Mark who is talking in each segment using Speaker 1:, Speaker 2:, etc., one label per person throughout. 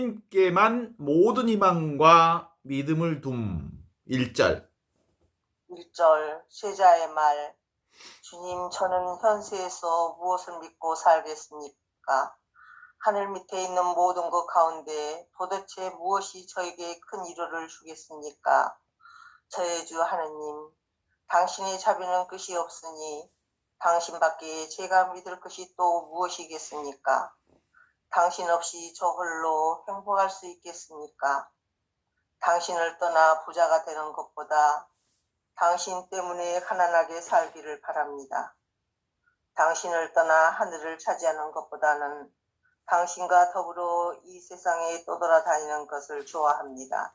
Speaker 1: 하느님께만 모든 희망과 믿음을 둠. 1절.
Speaker 2: 1절 세자의 말. 주님, 저는 현세에서 무엇을 믿고 살겠습니까? 하늘 밑에 있는 모든 것 가운데 도대체 무엇이 저에게 큰 위로를 주겠습니까? 저의 주 하느님, 당신의 자비는 끝이 없으니 당신밖에 제가 믿을 것이 또 무엇이겠습니까? 당신 없이 저 홀로 행복할 수 있겠습니까? 당신을 떠나 부자가 되는 것보다 당신 때문에 가난하게 살기를 바랍니다. 당신을 떠나 하늘을 차지하는 것보다는 당신과 더불어 이 세상에 떠돌아다니는 것을 좋아합니다.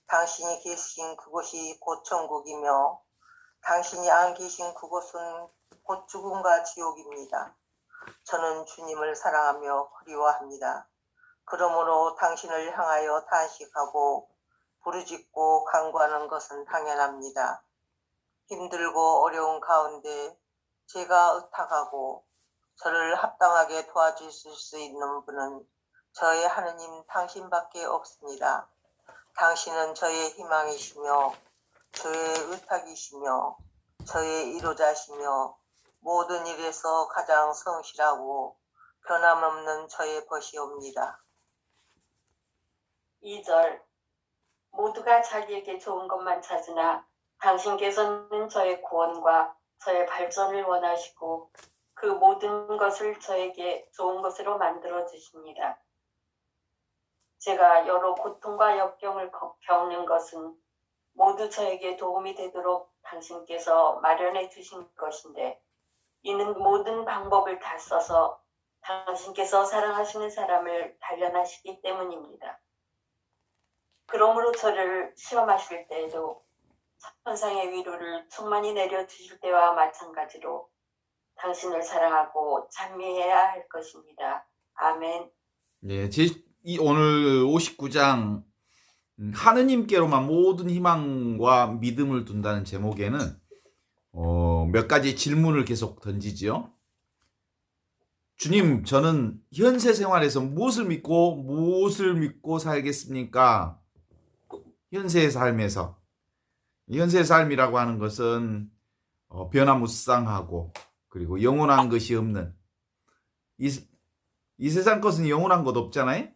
Speaker 2: 당신이 계신 그곳이 곧 천국이며 당신이 안 계신 그곳은 곧 죽음과 지옥입니다. 저는 주님을 사랑하며 그리워합니다. 그러므로 당신을 향하여 탄식하고 부르짖고 간구하는 것은 당연합니다. 힘들고 어려운 가운데 제가 의탁하고 저를 합당하게 도와주실 수 있는 분은 저의 하느님 당신밖에 없습니다. 당신은 저의 희망이시며 저의 의탁이시며 저의 위로자시며 모든 일에서 가장 성실하고 변함없는 저의 벗이옵니다.
Speaker 3: 2절. 모두가 자기에게 좋은 것만 찾으나 당신께서는 저의 구원과 저의 발전을 원하시고 그 모든 것을 저에게 좋은 것으로 만들어 주십니다. 제가 여러 고통과 역경을 겪는 것은 모두 저에게 도움이 되도록 당신께서 마련해 주신 것인데, 이는 모든 방법을 다 써서 당신께서 사랑하시는 사람을 단련하시기 때문입니다. 그러므로 저를 시험하실 때에도 천상의 위로를 충만히 내려주실 때와 마찬가지로 당신을 사랑하고 찬미해야 할 것입니다. 아멘.
Speaker 1: 예, 오늘 59장 하느님께로만 모든 희망과 믿음을 둔다는 제목에는 몇 가지 질문을 계속 던지지요. 주님, 저는 현세 생활에서 무엇을 믿고 살겠습니까? 현세의 삶에서. 현세의 삶이라고 하는 것은 변화무쌍하고 그리고 영원한 것이 없는, 이 세상 것은 영원한 것 없잖아요.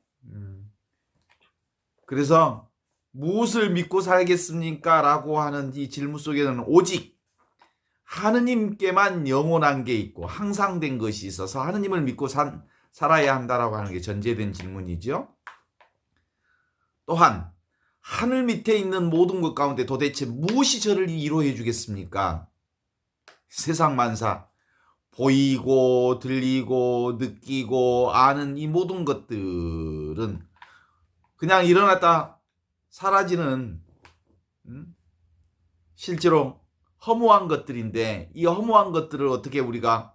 Speaker 1: 그래서 무엇을 믿고 살겠습니까? 라고 하는 이 질문 속에는 오직 하느님께만 영원한 게 있고 항상된 것이 있어서 하느님을 믿고 살아야 한다라고 하는 게 전제된 질문이죠. 또한 하늘 밑에 있는 모든 것 가운데 도대체 무엇이 저를 위로해 주겠습니까? 세상 만사, 보이고 들리고 느끼고 아는 이 모든 것들은 그냥 일어났다 사라지는 실제로 허무한 것들인데, 이 허무한 것들을 어떻게 우리가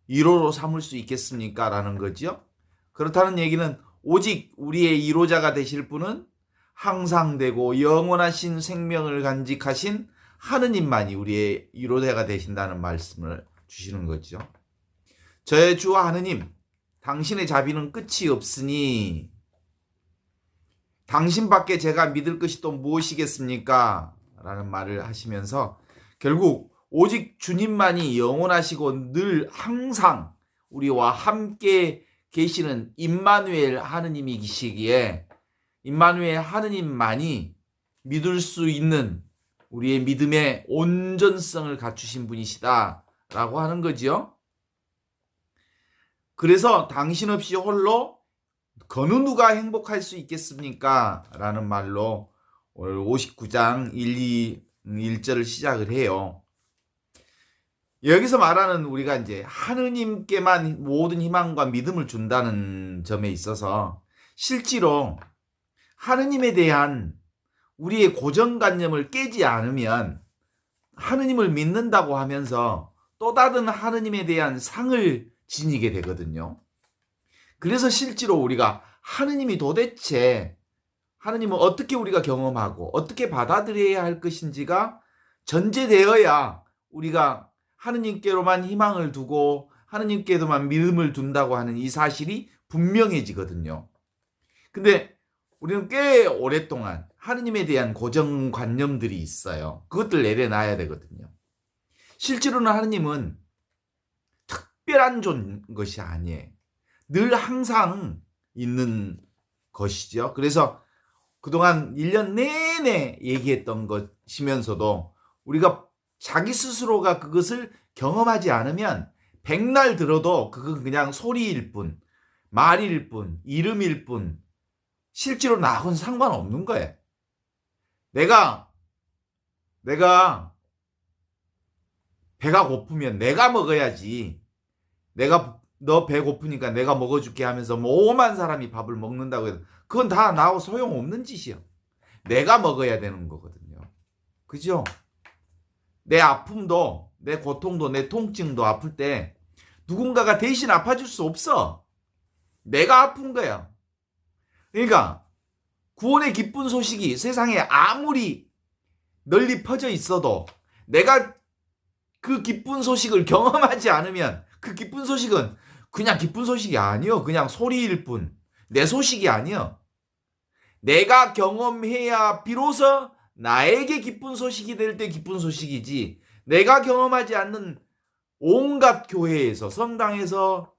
Speaker 1: 위로로 삼을 수 있겠습니까? 라는 거죠. 그렇다는 얘기는 오직 우리의 위로자가 되실 분은 항상 되고 영원하신 생명을 간직하신 하느님만이 우리의 위로자가 되신다는 말씀을 주시는 거죠. 저의 주 하느님, 당신의 자비는 끝이 없으니 당신밖에 제가 믿을 것이 또 무엇이겠습니까? 라는 말을 하시면서 결국 오직 주님만이 영원하시고 늘 항상 우리와 함께 계시는 임마누엘 하느님이시기에 임마누엘 하느님만이 믿을 수 있는 우리의 믿음의 온전성을 갖추신 분이시다라고 하는 거지요. 그래서 당신 없이 홀로 어느 누가 행복할 수 있겠습니까? 라는 말로 오늘 59장 1절을 시작을 해요. 여기서 말하는 우리가 이제 하느님께만 모든 희망과 믿음을 준다는 점에 있어서 실제로 하느님에 대한 우리의 고정관념을 깨지 않으면 하느님을 믿는다고 하면서 또 다른 하느님에 대한 상을 지니게 되거든요. 그래서 실제로 우리가 하느님이 도대체 하느님은 어떻게 우리가 경험하고 어떻게 받아들여야 할 것인지가 전제되어야 우리가 하느님께로만 희망을 두고 하느님께로만 믿음을 둔다고 하는 이 사실이 분명해지거든요. 근데 우리는 꽤 오랫동안 하느님에 대한 고정관념들이 있어요. 그것들 내려놔야 되거든요. 실제로는 하느님은 특별한 것이 아니에요. 늘 항상 있는 것이죠. 그래서 그동안 1년 내내 얘기했던 것이면서도 우리가 자기 스스로가 그것을 경험하지 않으면 백날 들어도 그건 그냥 소리일 뿐, 말일 뿐, 이름일 뿐, 실제로 나하고는 상관없는 거예요. 내가 배가 고프면 내가 먹어야지. 너 배고프니까 내가 먹어줄게 하면서 뭐 오만 사람이 밥을 먹는다고 해도 그건 다 나하고 소용없는 짓이요. 내가 먹어야 되는 거거든요. 그죠? 내 아픔도, 내 고통도, 내 통증도 아플 때 누군가가 대신 아파줄 수 없어. 내가 아픈 거야. 그러니까 구원의 기쁜 소식이 세상에 아무리 널리 퍼져 있어도 내가 그 기쁜 소식을 경험하지 않으면 그 기쁜 소식은 그냥 기쁜 소식이 아니요. 그냥 소리일 뿐. 내 소식이 아니요. 내가 경험해야 비로소 나에게 기쁜 소식이 될 때 기쁜 소식이지, 내가 경험하지 않는 온갖 교회에서, 성당에서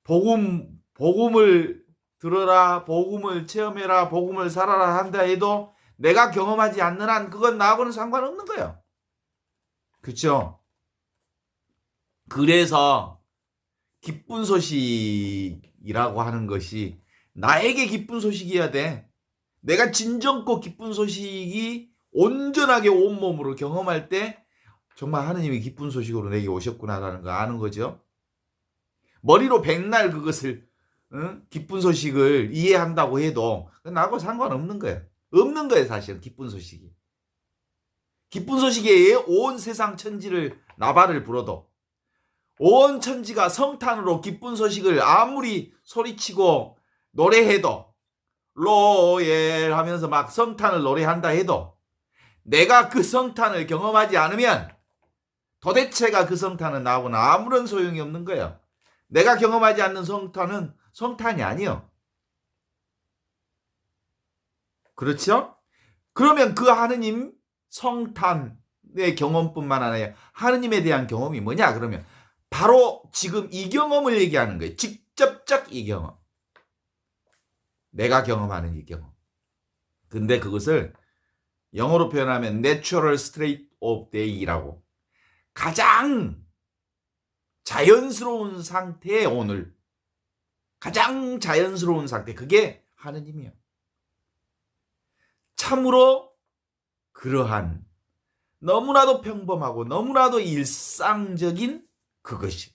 Speaker 1: 복음을 들어라, 복음을 체험해라, 복음을 살아라 한다 해도 내가 경험하지 않는 한 그건 나하고는 상관없는 거예요. 그렇죠? 그래서 기쁜 소식이라고 하는 것이 나에게 기쁜 소식이어야 돼. 내가 진정코 기쁜 소식이 온전하게 온몸으로 경험할 때 정말 하느님이 기쁜 소식으로 내게 오셨구나라는 거 아는 거죠. 머리로 백날 그것을 기쁜 소식을 이해한다고 해도 나하고 상관없는 거예요. 없는 거예요, 사실은 기쁜 소식이. 기쁜 소식에 온 세상 천지를 나발을 불어도, 온 천지가 성탄으로 기쁜 소식을 아무리 소리치고 노래해도, 로엘 하면서 막 성탄을 노래한다 해도 내가 그 성탄을 경험하지 않으면 도대체가 그 성탄은 나하고는 아무런 소용이 없는 거예요. 내가 경험하지 않는 성탄은 성탄이 아니요. 그렇죠? 그러면 그 하느님 성탄의 경험뿐만 아니라 하느님에 대한 경험이 뭐냐? 그러면 바로 지금 이 경험을 얘기하는 거예요. 직접적 이 경험. 내가 경험하는 이 경험. 근데 그것을 영어로 표현하면 natural state of day라고, 가장 자연스러운 상태의 오늘, 가장 자연스러운 상태, 그게 하느님이요. 참으로 그러한 너무나도 평범하고 너무나도 일상적인 그것이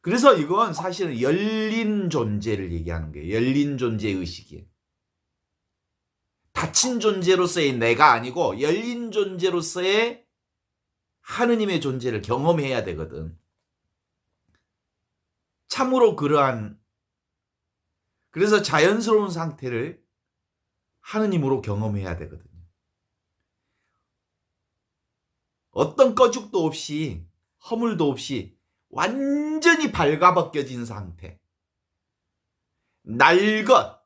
Speaker 1: 그래서 이건 사실은 열린 존재를 얘기하는 거예요. 열린 존재 의식이에요. 닫힌 존재로서의 내가 아니고 열린 존재로서의 하느님의 존재를 경험해야 되거든. 참으로 그래서 자연스러운 상태를 하느님으로 경험해야 되거든요. 어떤 꺼죽도 없이, 허물도 없이 완전히 발가벗겨진 상태. 날것,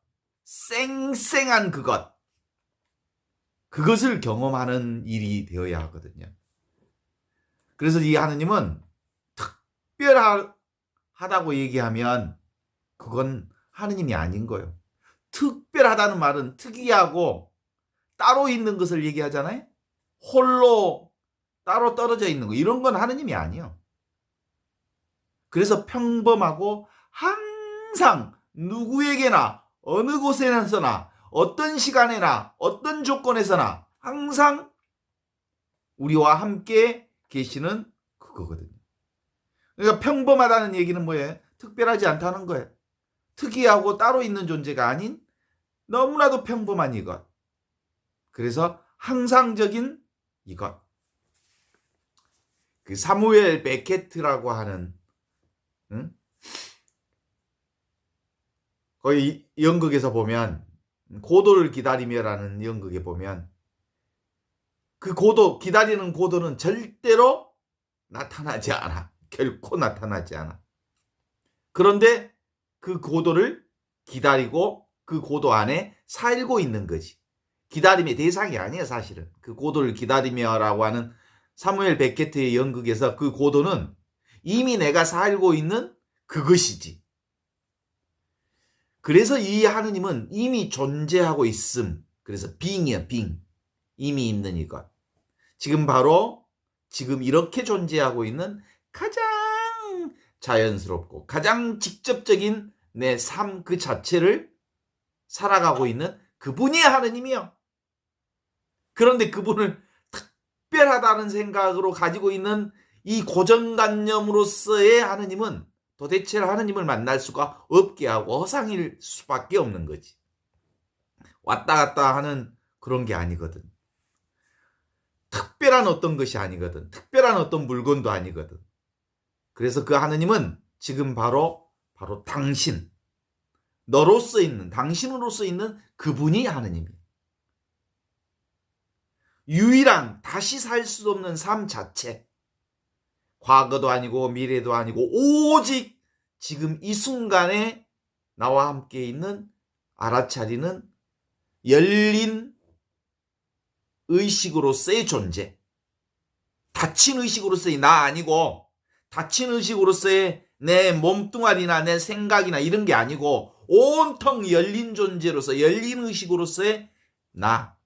Speaker 1: 쌩쌩한 그것을 경험하는 일이 되어야 하거든요. 그래서 이 하느님은 특별하다고 얘기하면 그건 하느님이 아닌 거예요. 특별하다는 말은 특이하고 따로 있는 것을 얘기하잖아요. 홀로 따로 떨어져 있는 거, 이런 건 하느님이 아니에요. 그래서 평범하고 항상 누구에게나 어느 곳에서나 어떤 시간에나 어떤 조건에서나 항상 우리와 함께 계시는 그거거든요. 그러니까 평범하다는 얘기는 뭐예요? 특별하지 않다는 거예요. 특이하고 따로 있는 존재가 아닌 너무나도 평범한 이것. 그래서 항상적인 이것. 그 사무엘 베케트라고 하는 거의 연극에서 보면 고도를 기다리며라는 연극에 보면 그 고도, 기다리는 고도는 절대로 나타나지 않아. 결코 나타나지 않아. 그런데 그 고도를 기다리고 그 고도 안에 살고 있는 거지. 기다림의 대상이 아니야, 사실은. 그 고도를 기다리며라고 하는 사무엘 베케트의 연극에서 그 고도는 이미 내가 살고 있는 그것이지. 그래서 이 하느님은 이미 존재하고 있음. 그래서 빙이야, 빙. 이미 있는 이것. 지금 이렇게 존재하고 있는 가장 자연스럽고 가장 직접적인 내 삶 그 자체를 살아가고 있는 그분이 하느님이요. 그런데 그분을 특별하다는 생각으로 가지고 있는 이 고정관념으로서의 하느님은 도대체 하느님을 만날 수가 없게 하고 허상일 수밖에 없는 거지. 왔다 갔다 하는 그런 게 아니거든. 특별한 어떤 것이 아니거든. 특별한 어떤 물건도 아니거든. 그래서 그 하느님은 지금 바로 당신, 너로서 있는, 당신으로서 있는 그분이 하느님이에요. 유일한 다시 살 수 없는 삶 자체. 과거도 아니고 미래도 아니고 오직 지금 이 순간에 나와 함께 있는 알아차리는 열린 의식으로서의 존재. 닫힌 의식으로서의 나 아니고 닫힌 의식으로서의 내 몸뚱아리나 내 생각이나 이런 게 아니고 온통 열린 존재로서 열린 의식으로서의 나.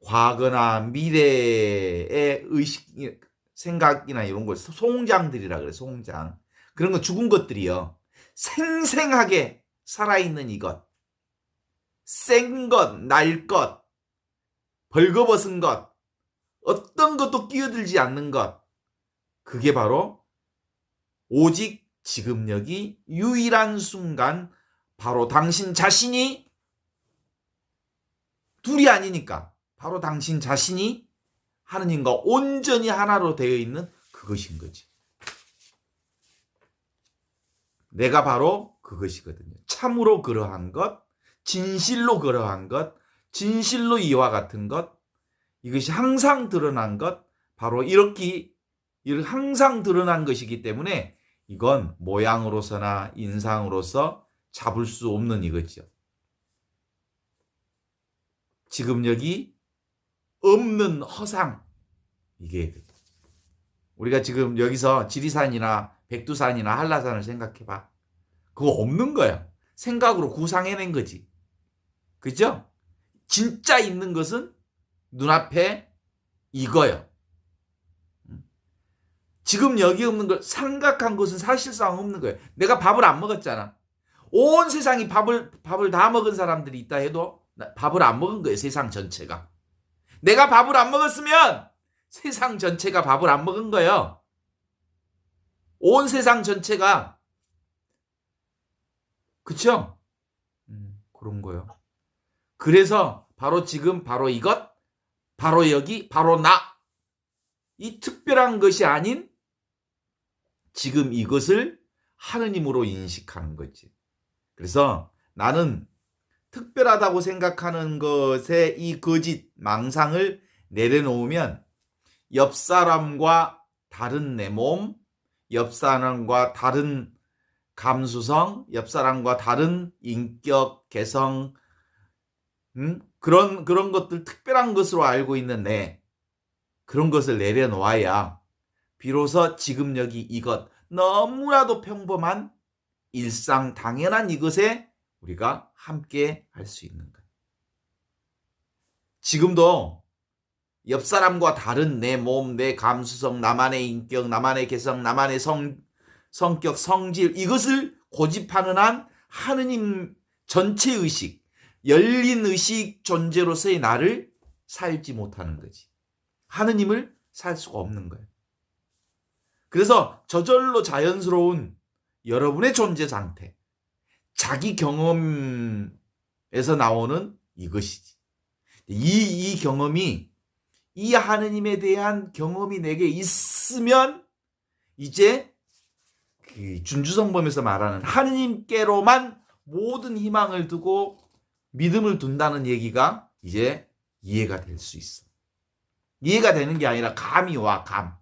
Speaker 1: 과거나 미래의 의식, 생각이나 이런 걸 송장들이라 그래. 송장. 그런 거 죽은 것들이요. 생생하게 살아있는 이것. 센 것, 날 것, 벌거벗은 것, 어떤 것도 끼어들지 않는 것. 그게 바로 오직 지금 여기 유일한 순간 바로 당신 자신이 둘이 아니니까 바로 당신 자신이 하느님과 온전히 하나로 되어 있는 그것인 거지. 내가 바로 그것이거든요. 참으로 그러한 것, 진실로 그러한 것, 진실로 이와 같은 것, 이것이 항상 드러난 것, 바로 이렇게 항상 드러난 것이기 때문에 이건 모양으로서나 인상으로서 잡을 수 없는 이거죠. 지금 여기 없는 허상. 이게 우리가 지금 여기서 지리산이나 백두산이나 한라산을 생각해봐. 그거 없는 거야. 생각으로 구상해낸 거지. 그죠? 진짜 있는 것은 눈앞에 이거요. 지금 여기 없는 걸 생각한 것은 사실상 없는 거예요. 내가 밥을 안 먹었잖아. 온 세상이 밥을 다 먹은 사람들이 있다 해도 밥을 안 먹은 거예요. 세상 전체가. 내가 밥을 안 먹었으면 세상 전체가 밥을 안 먹은 거예요. 온 세상 전체가. 그쵸? 그런 거예요. 그래서 바로 지금 바로 이것, 바로 여기, 바로 나. 이 특별한 것이 아닌 지금 이것을 하느님으로 인식하는 거지. 그래서 나는 특별하다고 생각하는 것에 이 거짓, 망상을 내려놓으면 옆 사람과 다른 내 몸, 옆 사람과 다른 감수성, 옆 사람과 다른 인격, 개성, 그런 것들 특별한 것으로 알고 있는 그런 것을 내려놓아야 비로소 지금 여기 이것, 너무나도 평범한 일상 당연한 이것에 우리가 함께 할 수 있는 거예요. 지금도 옆 사람과 다른 내 몸, 내 감수성, 나만의 인격, 나만의 개성, 나만의 성격, 성질, 이것을 고집하는 한 하느님 전체 의식, 열린 의식 존재로서의 나를 살지 못하는 거지. 하느님을 살 수가 없는 거예요. 그래서 저절로 자연스러운 여러분의 존재 상태, 자기 경험에서 나오는 이것이지. 이 경험이, 이 하느님에 대한 경험이 내게 있으면 이제 그 준주성범에서 말하는 하느님께로만 모든 희망을 두고 믿음을 둔다는 얘기가 이제 이해가 될 수 있어. 이해가 되는 게 아니라 감이 와, 감.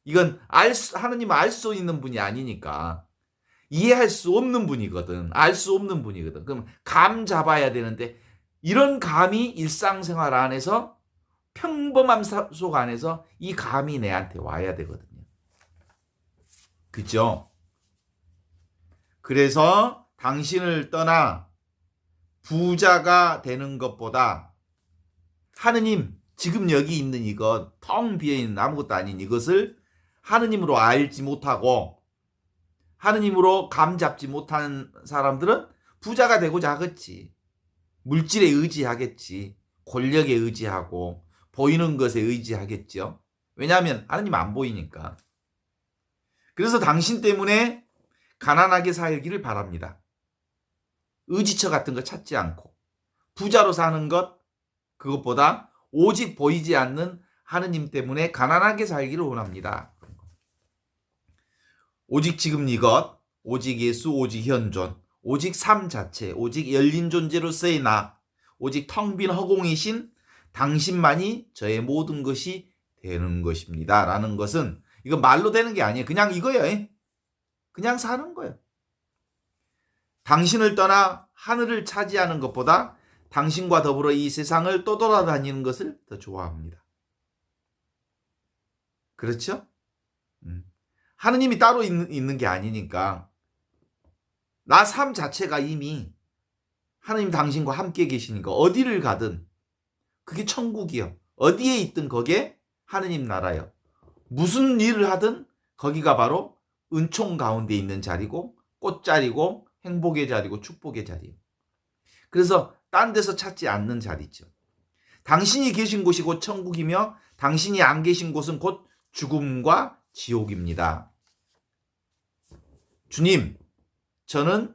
Speaker 1: 이건 하느님을 알 수 있는 분이 아니니까. 이해할 수 없는 분이거든. 알 수 없는 분이거든. 그럼 감 잡아야 되는데 이런 감이 일상생활 안에서 평범함 속 안에서 이 감이 내한테 와야 되거든요. 그죠? 그래서 당신을 떠나 부자가 되는 것보다 하느님, 지금 여기 있는 이것, 텅 비어있는 아무것도 아닌 이것을 하느님으로 알지 못하고 하느님으로 감 잡지 못하는 사람들은 부자가 되고자 하겠지. 물질에 의지하겠지. 권력에 의지하고 보이는 것에 의지하겠죠. 왜냐하면 하느님 안 보이니까. 그래서 당신 때문에 가난하게 살기를 바랍니다. 의지처 같은 거 찾지 않고 부자로 사는 것, 그것보다 오직 보이지 않는 하느님 때문에 가난하게 살기를 원합니다. 오직 지금 이것, 오직 예수, 오직 현존, 오직 삶 자체, 오직 열린 존재로서의 나, 오직 텅 빈 허공이신 당신만이 저의 모든 것이 되는 것입니다. 라는 것은 이거 말로 되는 게 아니에요. 그냥 이거예요. 그냥 사는 거예요. 당신을 떠나 하늘을 차지하는 것보다 당신과 더불어 이 세상을 떠돌아다니는 것을 더 좋아합니다. 그렇죠? 하느님이 따로 있는 게 아니니까 나 삶 자체가 이미 하느님 당신과 함께 계시니까 어디를 가든 그게 천국이요. 어디에 있든 거기에 하느님 나라요. 무슨 일을 하든 거기가 바로 은총 가운데 있는 자리고 꽃자리고 행복의 자리고 축복의 자리예요. 그래서 딴 데서 찾지 않는 자리죠. 당신이 계신 곳이 곧 천국이며 당신이 안 계신 곳은 곧 죽음과 지옥입니다. 주님, 저는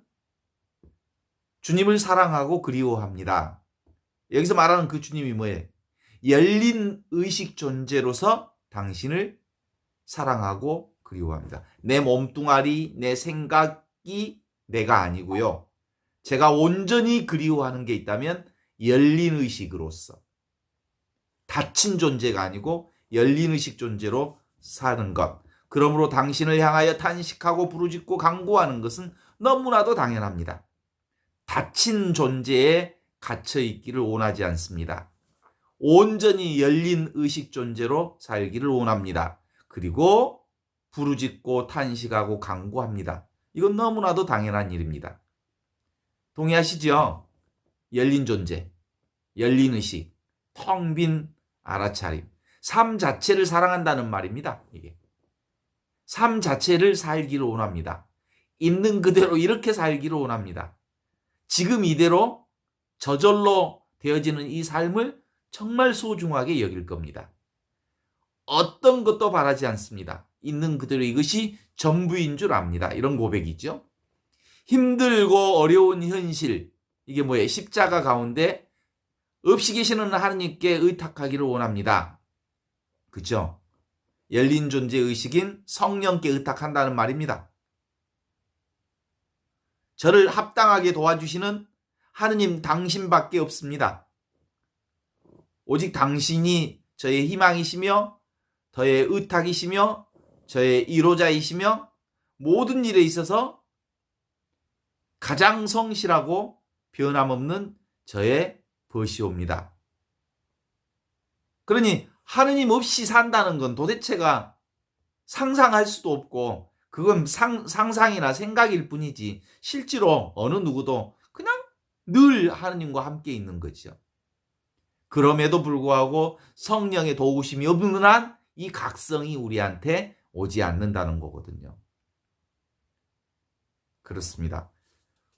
Speaker 1: 주님을 사랑하고 그리워합니다. 여기서 말하는 그 주님이 뭐예요? 열린 의식 존재로서 당신을 사랑하고 그리워합니다. 내 몸뚱아리, 내 생각이 내가 아니고요. 제가 온전히 그리워하는 게 있다면 열린 의식으로서 닫힌 존재가 아니고 열린 의식 존재로 사는 것. 그러므로 당신을 향하여 탄식하고 부르짖고 간구하는 것은 너무나도 당연합니다. 닫힌 존재에 갇혀 있기를 원하지 않습니다. 온전히 열린 의식 존재로 살기를 원합니다. 그리고 부르짖고 탄식하고 간구합니다. 이건 너무나도 당연한 일입니다. 동의하시죠? 열린 존재, 열린 의식, 텅 빈 알아차림. 삶 자체를 사랑한다는 말입니다. 이게. 삶 자체를 살기를 원합니다. 있는 그대로 이렇게 살기를 원합니다. 지금 이대로 저절로 되어지는 이 삶을 정말 소중하게 여길 겁니다. 어떤 것도 바라지 않습니다. 있는 그대로 이것이 전부인 줄 압니다. 이런 고백이죠. 힘들고 어려운 현실, 이게 뭐예요? 십자가 가운데 없이 계시는 하느님께 의탁하기를 원합니다. 그죠? 열린 존재 의식인 성령께 의탁한다는 말입니다. 저를 합당하게 도와주시는 하느님 당신밖에 없습니다. 오직 당신이 저의 희망이시며 저의 의탁이시며 저의 이로자이시며 모든 일에 있어서 가장 성실하고 변함없는 저의 버시옵니다. 그러니 하느님 없이 산다는 건 도대체가 상상할 수도 없고 그건 상상이나 생각일 뿐이지 실제로 어느 누구도 그냥 늘 하느님과 함께 있는 거죠. 그럼에도 불구하고 성령의 도우심이 없는 한 이 각성이 우리한테 오지 않는다는 거거든요. 그렇습니다.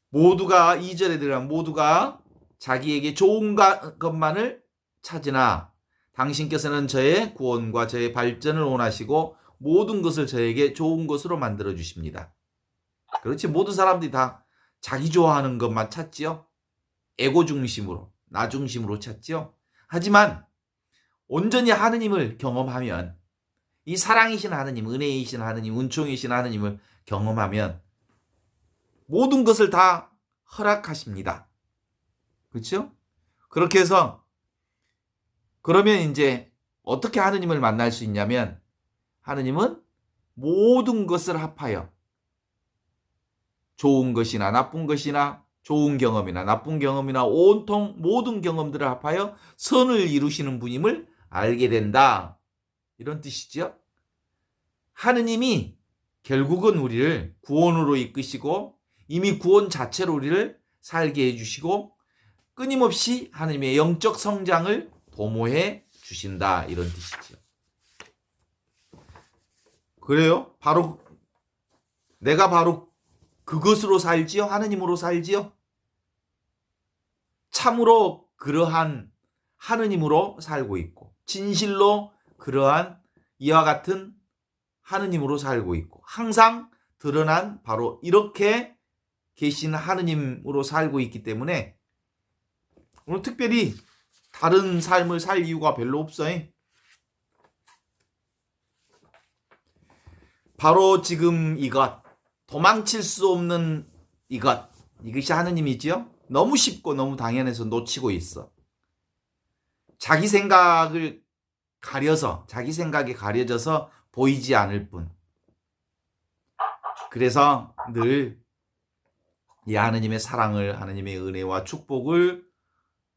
Speaker 1: 모두가 2절에 들어가면 모두가 자기에게 좋은 것만을 찾으나 당신께서는 저의 구원과 저의 발전을 원하시고 모든 것을 저에게 좋은 것으로 만들어 주십니다. 그렇지, 모든 사람들이 다 자기 좋아하는 것만 찾지요. 에고 중심으로, 나 중심으로 찾지요. 하지만 온전히 하느님을 경험하면, 이 사랑이신 하느님, 은혜이신 하느님, 은총이신 하느님을 경험하면 모든 것을 다 허락하십니다. 그렇죠? 그렇게 해서 그러면 이제 어떻게 하느님을 만날 수 있냐면 하느님은 모든 것을 합하여 좋은 것이나 나쁜 것이나 좋은 경험이나 나쁜 경험이나 온통 모든 경험들을 합하여 선을 이루시는 분임을 알게 된다. 이런 뜻이죠. 하느님이 결국은 우리를 구원으로 이끄시고 이미 구원 자체로 우리를 살게 해주시고 끊임없이 하느님의 영적 성장을 도모해 주신다. 이런 뜻이죠. 그래요? 내가 바로 그것으로 살지요? 하느님으로 살지요? 참으로 그러한 하느님으로 살고 있고 진실로 그러한 이와 같은 하느님으로 살고 있고 항상 드러난 바로 이렇게 계신 하느님으로 살고 있기 때문에 오늘 특별히 다른 삶을 살 이유가 별로 없어요. 바로 지금 이것, 도망칠 수 없는 이것이 하느님이지요. 너무 쉽고 너무 당연해서 놓치고 있어. 자기 생각에 가려져서 보이지 않을 뿐. 그래서 늘 이 하느님의 사랑을, 하느님의 은혜와 축복을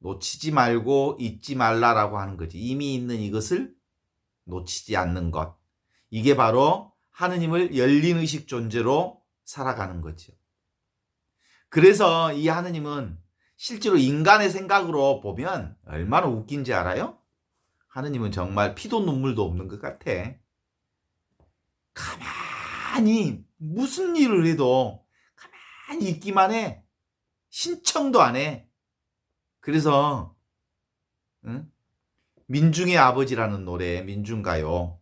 Speaker 1: 놓치지 말고 잊지 말라라고 하는 거지. 이미 있는 이것을 놓치지 않는 것. 이게 바로 하느님을 열린 의식 존재로 살아가는 거죠. 그래서 이 하느님은 실제로 인간의 생각으로 보면 얼마나 웃긴지 알아요? 하느님은 정말 피도 눈물도 없는 것 같아. 가만히 무슨 일을 해도 가만히 있기만 해. 신청도 안 해. 그래서 민중의 아버지라는 노래, 민중가요.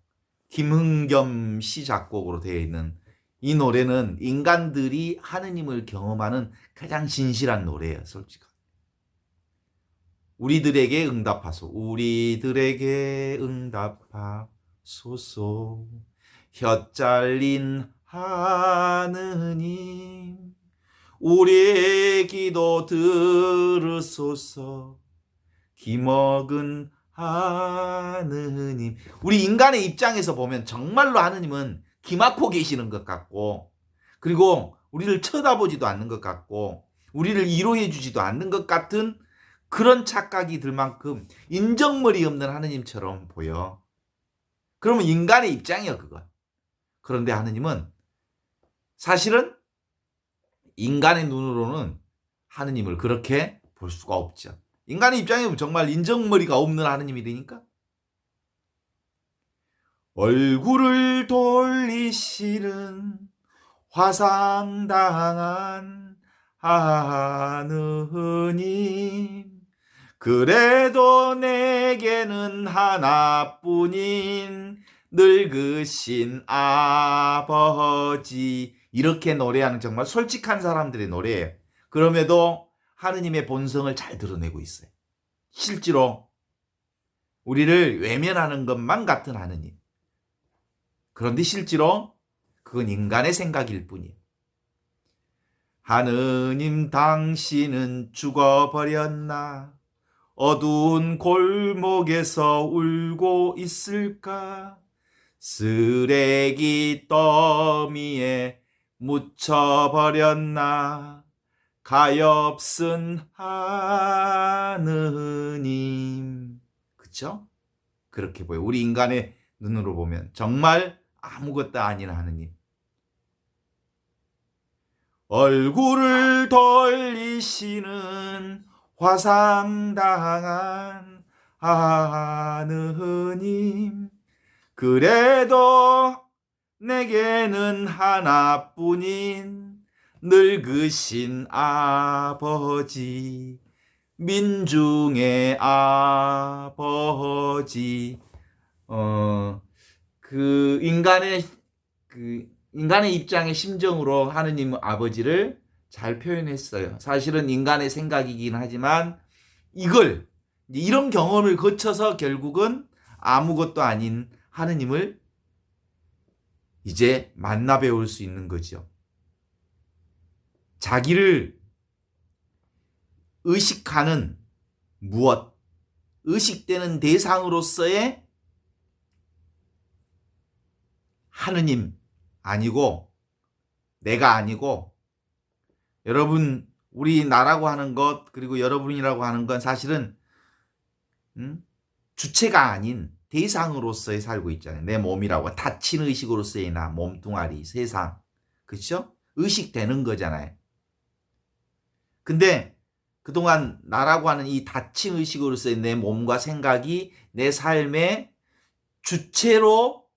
Speaker 1: 김흥겸 시 작곡으로 되어 있는 이 노래는 인간들이 하느님을 경험하는 가장 진실한 노래예요. 솔직하게. 우리들에게 응답하소. 우리들에게 응답하소서. 혀 잘린 하느님 우리의 기도 들으소서. 기먹은 하느님. 우리 인간의 입장에서 보면 정말로 하느님은 기막고 계시는 것 같고 그리고 우리를 쳐다보지도 않는 것 같고 우리를 위로해 주지도 않는 것 같은 그런 착각이 들 만큼 인정머리 없는 하느님처럼 보여. 그러면 인간의 입장이야 그건. 그런데 하느님은 사실은 인간의 눈으로는 하느님을 그렇게 볼 수가 없죠. 인간의 입장에 보면 정말 인정머리가 없는 하느님이 되니까 얼굴을 돌리시는 화상당한 하느님 그래도 내게는 하나뿐인 늙으신 아버지 이렇게 노래하는 정말 솔직한 사람들의 노래예요. 그럼에도 하느님의 본성을 잘 드러내고 있어요. 실제로 우리를 외면하는 것만 같은 하느님. 그런데 실제로 그건 인간의 생각일 뿐이에요. 하느님 당신은 죽어버렸나? 어두운 골목에서 울고 있을까? 쓰레기 더미에 묻혀버렸나? 가엾은 하느님. 그쵸? 그렇게 보여. 우리 인간의 눈으로 보면 정말 아무것도 아닌 하느님. 얼굴을 돌리시는 화상당한 하느님 그래도 내게는 하나뿐인 늙으신 아버지 민중의 아버지 인간의 입장의 심정으로 하느님 아버지를 잘 표현했어요. 사실은 인간의 생각이긴 하지만 이런 경험을 거쳐서 결국은 아무것도 아닌 하느님을 이제 만나 배울 수 있는 거죠. 자기를 의식하는 무엇, 의식되는 대상으로서의 하느님 아니고 내가 아니고 여러분, 우리 나라고 하는 것, 그리고 여러분이라고 하는 건 사실은 주체가 아닌 대상으로서의 살고 있잖아요. 내 몸이라고 닫힌 의식으로서의 나, 몸뚱아리, 세상, 그렇죠? 의식되는 거잖아요. 근데 그동안 나라고 하는 이 닫힌 의식으로서의 내 몸과 생각이 내 삶의 주체로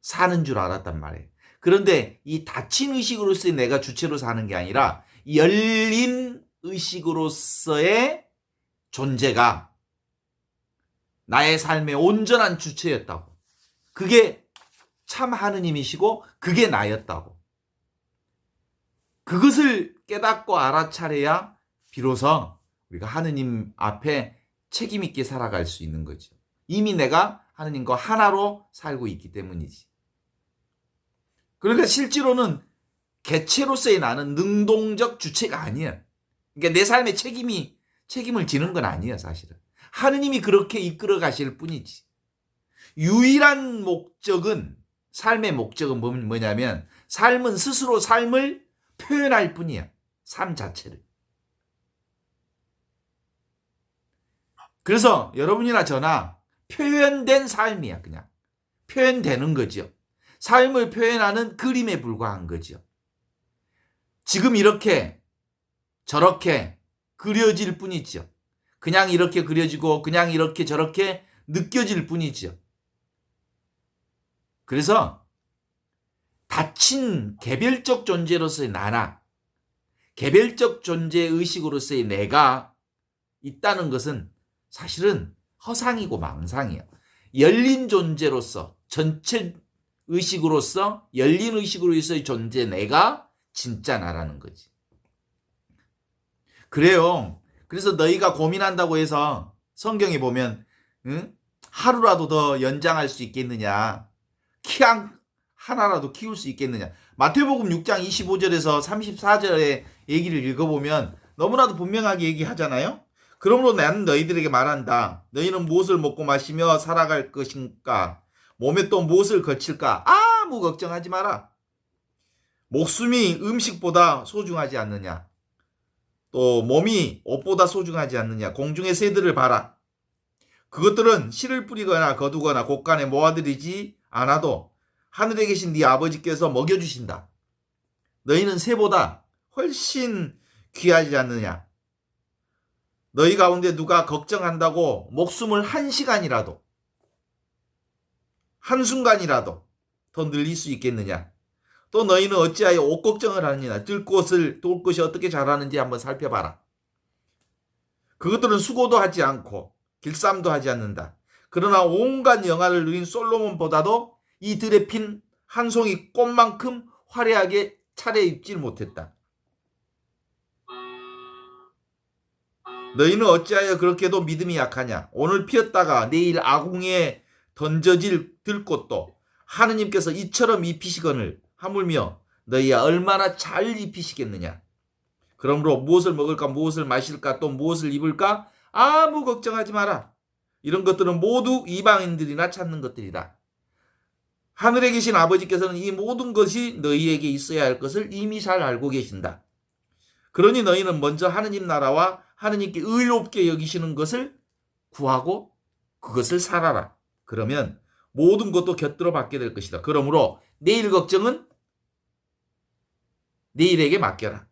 Speaker 1: 사는 줄 알았단 말이에요. 그런데 이 닫힌 의식으로서의 내가 주체로 사는 게 아니라 열린 의식으로서의 존재가 나의 삶의 온전한 주체였다고. 그게 참 하느님이시고 그게 나였다고. 그것을 깨닫고 알아차려야 비로소 우리가 하느님 앞에 책임 있게 살아갈 수 있는 거죠. 이미 내가 하느님과 하나로 살고 있기 때문이지. 그러니까 실제로는 개체로서의 나는 능동적 주체가 아니야. 그러니까 내 삶의 책임을 지는 건 아니야, 사실은. 하느님이 그렇게 이끌어 가실 뿐이지. 유일한 목적은, 삶의 목적은 뭐냐면, 삶은 스스로 삶을 표현할 뿐이야. 삶 자체를. 그래서 여러분이나 저나 표현된 삶이야, 그냥. 표현되는 거죠. 삶을 표현하는 그림에 불과한 거죠. 지금 이렇게 저렇게 그려질 뿐이죠. 그냥 이렇게 그려지고 그냥 이렇게 저렇게 느껴질 뿐이죠. 그래서 닫힌 개별적 존재로서의 나나 개별적 존재의식으로서의 내가 있다는 것은 사실은 허상이고 망상이에요. 열린 존재로서 전체 의식으로서 열린 의식으로서의 존재 내가 진짜 나라는 거지. 그래요. 그래서 너희가 고민한다고 해서 성경에 보면 하루라도 더 연장할 수 있겠느냐, 키 하나라도 키울 수 있겠느냐. 마태복음 6장 25절에서 34절의 얘기를 읽어보면 너무나도 분명하게 얘기하잖아요. 그러므로 나는 너희들에게 말한다. 너희는 무엇을 먹고 마시며 살아갈 것인가? 몸에 또 무엇을 거칠까? 아무 걱정하지 마라. 목숨이 음식보다 소중하지 않느냐? 또 몸이 옷보다 소중하지 않느냐? 공중의 새들을 봐라. 그것들은 씨를 뿌리거나 거두거나 곳간에 모아들이지 않아도 하늘에 계신 네 아버지께서 먹여주신다. 너희는 새보다 훨씬 귀하지 않느냐? 너희 가운데 누가 걱정한다고 목숨을 한 시간이라도, 한순간이라도 더 늘릴 수 있겠느냐? 또 너희는 어찌하여 옷 걱정을 하느냐? 뜰 것이 어떻게 자라는지 한번 살펴봐라. 그것들은 수고도 하지 않고 길쌈도 하지 않는다. 그러나 온갖 영화를 누린 솔로몬보다도 이 들에 핀 한 송이 꽃만큼 화려하게 차려입질 못했다. 너희는 어찌하여 그렇게도 믿음이 약하냐? 오늘 피었다가 내일 아궁이에 던져질 들꽃도 하느님께서 이처럼 입히시거늘 하물며 너희야 얼마나 잘 입히시겠느냐? 그러므로 무엇을 먹을까, 무엇을 마실까, 또 무엇을 입을까? 아무 걱정하지 마라. 이런 것들은 모두 이방인들이나 찾는 것들이다. 하늘에 계신 아버지께서는 이 모든 것이 너희에게 있어야 할 것을 이미 잘 알고 계신다. 그러니 너희는 먼저 하느님 나라와 하느님께 의롭게 여기시는 것을 구하고 그것을 살아라. 그러면 모든 것도 곁들어 받게 될 것이다. 그러므로 내일 걱정은 내일에게 맡겨라.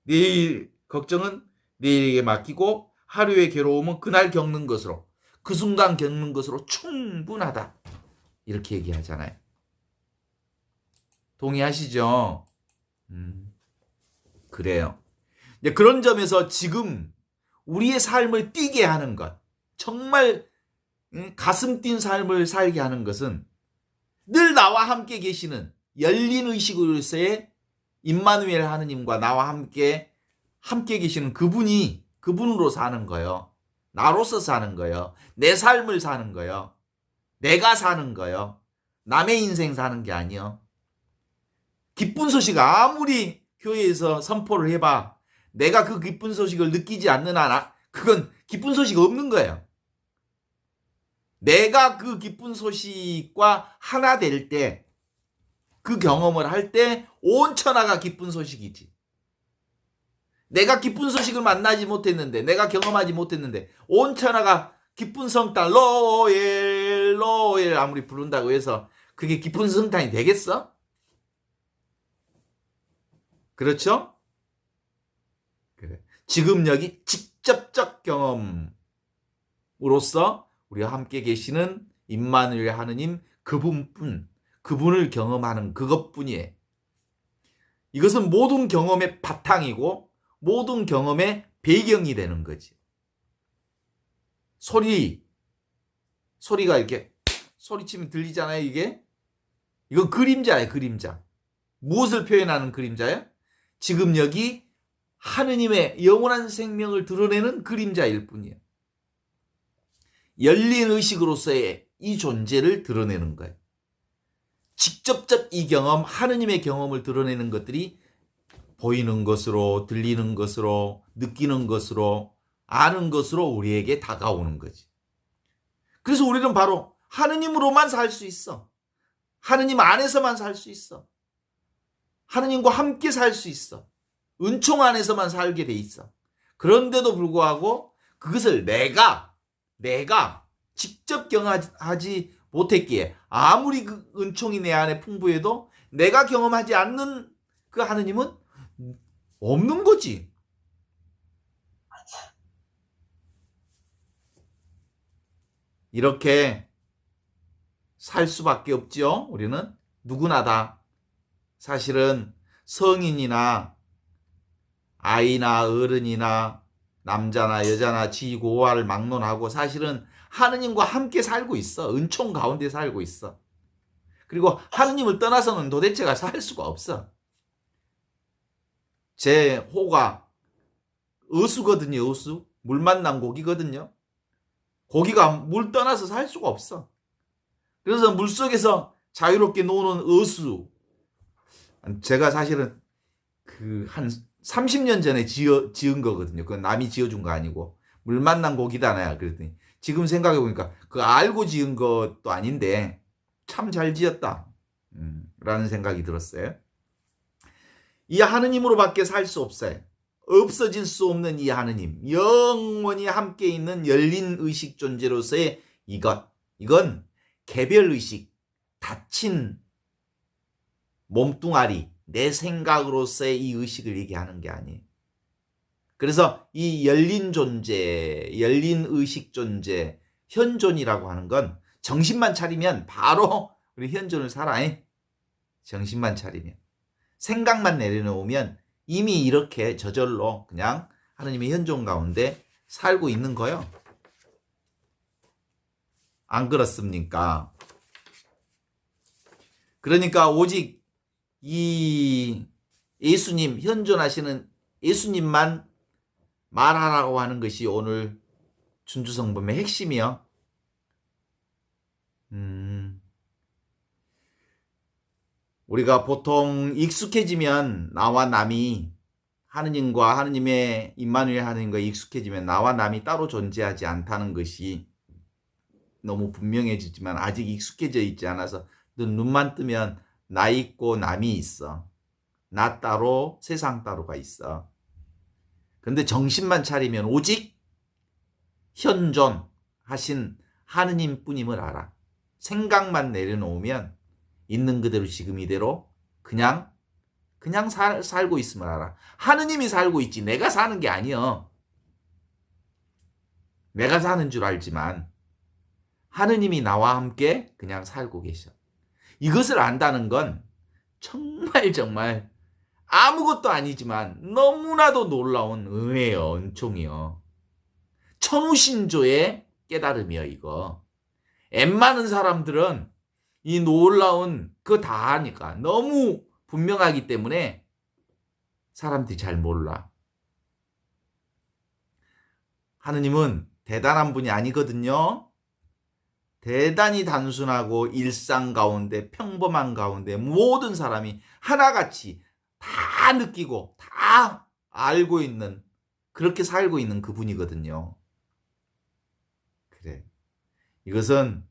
Speaker 1: 내일 걱정은 내일에게 맡기고 하루의 괴로움은 그날 겪는 것으로, 그 순간 겪는 것으로 충분하다. 이렇게 얘기하잖아요. 동의하시죠? 그래요. 그런 점에서 지금 우리의 삶을 뛰게 하는 것, 정말 가슴 뛴 삶을 살게 하는 것은 늘 나와 함께 계시는 열린 의식으로서의 임마누엘 하느님과 나와 함께 계시는 그분으로 사는 거예요. 나로서 사는 거예요. 내 삶을 사는 거예요. 내가 사는 거예요. 남의 인생 사는 게 아니요. 기쁜 소식 아무리 교회에서 선포를 해봐. 내가 그 기쁜 소식을 느끼지 않는 한 그건 기쁜 소식 없는 거예요. 내가 그 기쁜 소식과 하나 될 때, 그 경험을 할 때 온 천하가 기쁜 소식이지. 내가 기쁜 소식을 만나지 못했는데, 내가 경험하지 못했는데, 온 천하가 기쁜 성탄, 로엘, 로엘 아무리 부른다고 해서 그게 기쁜 성탄이 되겠어? 그렇죠? 그래. 지금 여기 직접적 경험으로서 우리와 함께 계시는 임마누엘 하느님 그분을 경험하는 그것뿐이에요. 이것은 모든 경험의 바탕이고 모든 경험의 배경이 되는 거지. 소리가 이렇게 소리치면 들리잖아요, 이게. 이건 그림자예요, 그림자. 무엇을 표현하는 그림자예요? 지금 여기 하느님의 영원한 생명을 드러내는 그림자일 뿐이에요. 열린 의식으로서의 이 존재를 드러내는 거예요. 직접적 이 경험, 하느님의 경험을 드러내는 것들이 보이는 것으로, 들리는 것으로, 느끼는 것으로, 아는 것으로 우리에게 다가오는 거지. 그래서 우리는 바로 하느님으로만 살 수 있어. 하느님 안에서만 살 수 있어. 하느님과 함께 살 수 있어. 은총 안에서만 살게 돼 있어. 그런데도 불구하고 그것을 내가 직접 경험하지 못했기에 아무리 그 은총이 내 안에 풍부해도 내가 경험하지 않는 그 하느님은 없는 거지. 이렇게 살 수밖에 없죠. 우리는 누구나 다 사실은 성인이나 아이나 어른이나 남자나 여자나 지고와를 막론하고 사실은 하느님과 함께 살고 있어. 은총 가운데 살고 있어. 그리고 하느님을 떠나서는 도대체가 살 수가 없어. 제 호가 어수거든요. 어수. 물 만난 고기거든요. 고기가 물 떠나서 살 수가 없어. 그래서 물속에서 자유롭게 노는 어수. 제가 사실은 한 30년 전에 지은 거거든요. 그건 남이 지어준 거 아니고. 물 만난 고기다나요. 그랬더니 지금 생각해보니까 그거 알고 지은 것도 아닌데 참 잘 지었다. 라는 생각이 들었어요. 이 하느님으로밖에 살 수 없어요. 없어질 수 없는 이 하느님. 영원히 함께 있는 열린 의식 존재로서의 이건 개별의식, 닫힌 몸뚱아리, 내 생각으로서의 이 의식을 얘기하는 게 아니에요. 그래서 이 열린 존재, 열린 의식 존재, 현존이라고 하는 건 정신만 차리면 바로 우리 현존을 살아. 정신만 차리면. 생각만 내려놓으면 이미 이렇게 저절로 그냥 하느님의 현존 가운데 살고 있는 거예요. 안 그렇습니까? 그러니까 오직 이 예수님, 현존하시는 예수님만 말하라고 하는 것이 오늘 준주성범의 핵심이요. 우리가 보통 익숙해지면 나와 남이 하느님과 하느님의 임마누엘 하느님과 익숙해지면 나와 남이 따로 존재하지 않다는 것이 너무 분명해지지만 아직 익숙해져 있지 않아서 눈만 뜨면 나 있고 남이 있어. 나 따로 세상 따로가 있어. 그런데 정신만 차리면 오직 현존하신 하느님뿐임을 알아. 생각만 내려놓으면 있는 그대로 지금 이대로 그냥 살고 있음을 알아. 하느님이 살고 있지 내가 사는 게 아니여. 내가 사는 줄 알지만 하느님이 나와 함께 그냥 살고 계셔. 이것을 안다는 건 정말 아무것도 아니지만 너무나도 놀라운 은혜요, 은총이요. 천우신조의 깨달음이요, 이거. 엠많은 사람들은 이 놀라운 그거 다 아니까 너무 분명하기 때문에 사람들이 잘 몰라. 하느님은 대단한 분이 아니거든요. 대단히 단순하고 일상 가운데 평범한 가운데 모든 사람이 하나같이 다 느끼고 다 알고 있는 그렇게 살고 있는 그분이거든요. 그래. 이것은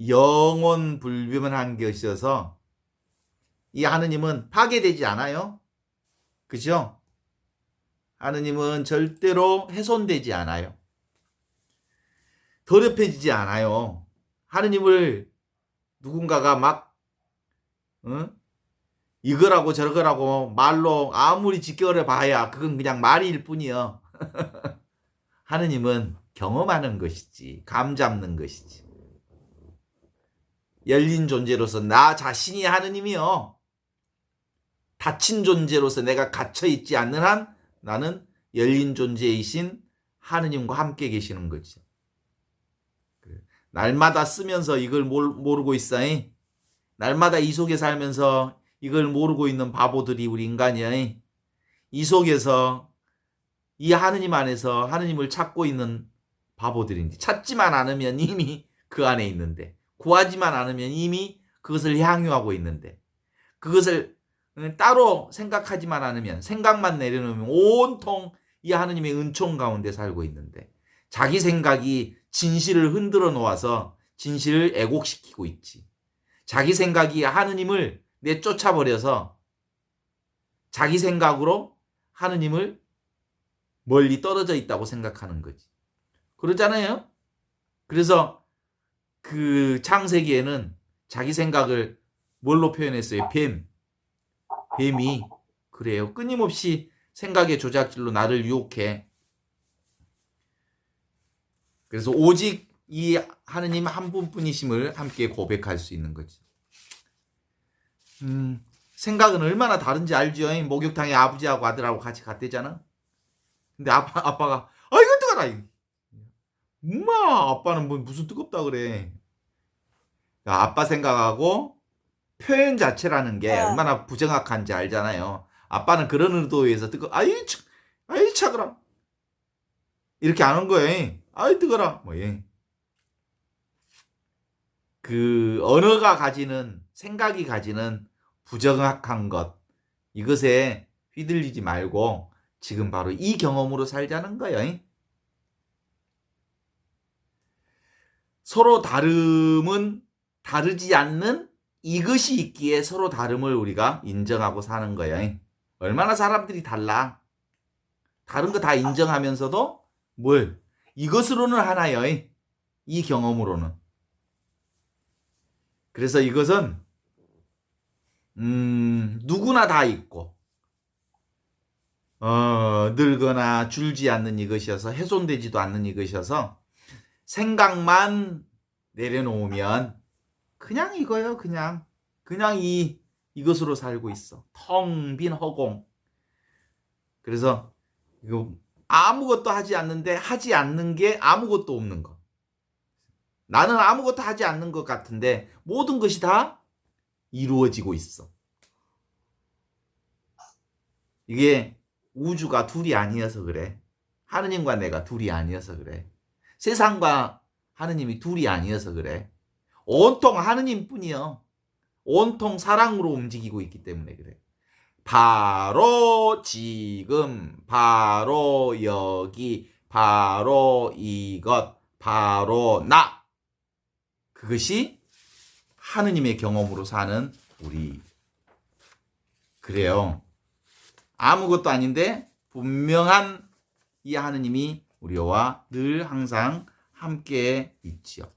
Speaker 1: 영원 불변한 것이어서 이 하느님은 파괴되지 않아요. 그죠? 하느님은 절대로 훼손되지 않아요. 더럽혀지지 않아요. 하느님을 누군가가 막 이거라고 저거라고 말로 아무리 지켜려 봐야 그건 그냥 말일 뿐이요. 하느님은 경험하는 것이지, 감 잡는 것이지. 열린 존재로서 나 자신이 하느님이요. 닫힌 존재로서 내가 갇혀있지 않는 한 나는 열린 존재이신 하느님과 함께 계시는 거지. 날마다 쓰면서 이걸 모르고 있어. 날마다 이 속에 살면서 이걸 모르고 있는 바보들이 우리 인간이야. 이 속에서 이 하느님 안에서 하느님을 찾고 있는 바보들인데, 찾지만 않으면 이미 그 안에 있는데, 구하지만 않으면 이미 그것을 향유하고 있는데, 그것을 따로 생각하지만 않으면, 생각만 내려놓으면 온통 이 하느님의 은총 가운데 살고 있는데, 자기 생각이 진실을 흔들어 놓아서 진실을 애곡시키고 있지. 자기 생각이 하느님을 내쫓아버려서 자기 생각으로 하느님을 멀리 떨어져 있다고 생각하는 거지. 그러잖아요. 그래서 그 창세기에는 자기 생각을 뭘로 표현했어요? 뱀이 그래요. 끊임없이 생각의 조작질로 나를 유혹해. 그래서 오직 이 하느님 한 분뿐이심을 함께 고백할 수 있는 거지. 생각은 얼마나 다른지 알죠? 목욕탕에 아버지하고 아들하고 같이 갔대잖아. 근데 아빠가 이거 뜨거라. 엄마, 아빠는 무슨 뜨겁다 그래. 아빠 생각하고 표현 자체라는 게 얼마나 부정확한지 알잖아요. 아빠는 그런 의도에서 아이 차그라 이렇게 안 한 거예요. 아이 뜨거라. 그 언어가 가지는, 생각이 가지는 부정확한 것, 이것에 휘둘리지 말고 지금 바로 이 경험으로 살자는 거예요. 서로 다름은 다르지 않는 이것이 있기에 서로 다름을 우리가 인정하고 사는 거예요. 얼마나 사람들이 달라. 다른 거 다 인정하면서도 이것으로는 하나요. 이 경험으로는. 그래서 이것은 누구나 다 있고 늙거나 줄지 않는 이것이어서, 훼손되지도 않는 이것이어서, 생각만 내려놓으면 그냥 이거예요. 그냥 이것으로 살고 있어. 텅 빈 허공. 그래서 이거 아무것도 하지 않는데 하지 않는 게 아무것도 없는 거. 나는 아무것도 하지 않는 것 같은데 모든 것이 다 이루어지고 있어. 이게 우주가 둘이 아니어서 그래. 하느님과 내가 둘이 아니어서 그래. 세상과 하느님이 둘이 아니어서 그래. 온통 하느님뿐이요. 온통 사랑으로 움직이고 있기 때문에 그래. 바로 지금, 바로 여기, 바로 이것, 바로 나. 그것이 하느님의 경험으로 사는 우리. 그래요. 아무것도 아닌데 분명한 이 하느님이 우리와 늘 항상 함께 있지요.